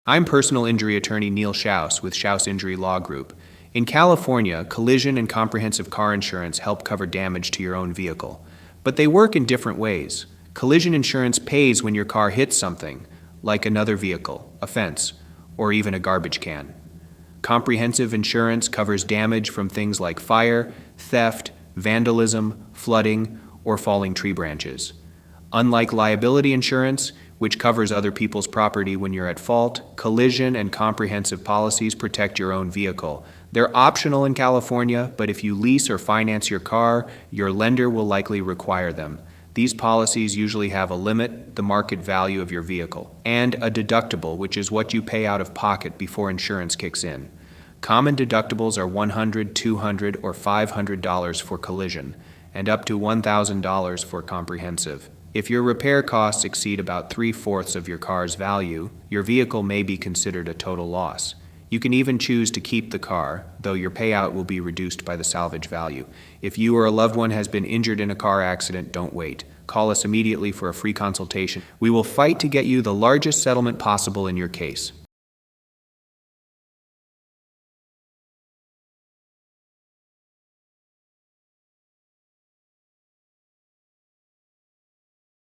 I'm personal injury attorney Neil Shouse with Shouse Injury Law Group. In California, collision and comprehensive car insurance help cover damage to your own vehicle. But they work in different ways. Collision insurance pays when your car hits something, like another vehicle, a fence, or even a garbage can. Comprehensive insurance covers damage from things like fire, theft, vandalism, flooding, or falling tree branches. Unlike liability insurance, which covers other people's property when you're at fault, collision and comprehensive policies protect your own vehicle. They're optional in California, but if you lease or finance your car, your lender will likely require them. These policies usually have a limit, the market value of your vehicle, and a deductible, which is what you pay out of pocket before insurance kicks in. Common deductibles are $100, $200, or $500 for collision, and up to $1,000 for comprehensive. If your repair costs exceed about 3/4 of your car's value, your vehicle may be considered a total loss. You can even choose to keep the car, though your payout will be reduced by the salvage value. If you or a loved one has been injured in a car accident, don't wait. Call us immediately for a free consultation. We will fight to get you the largest settlement possible in your case.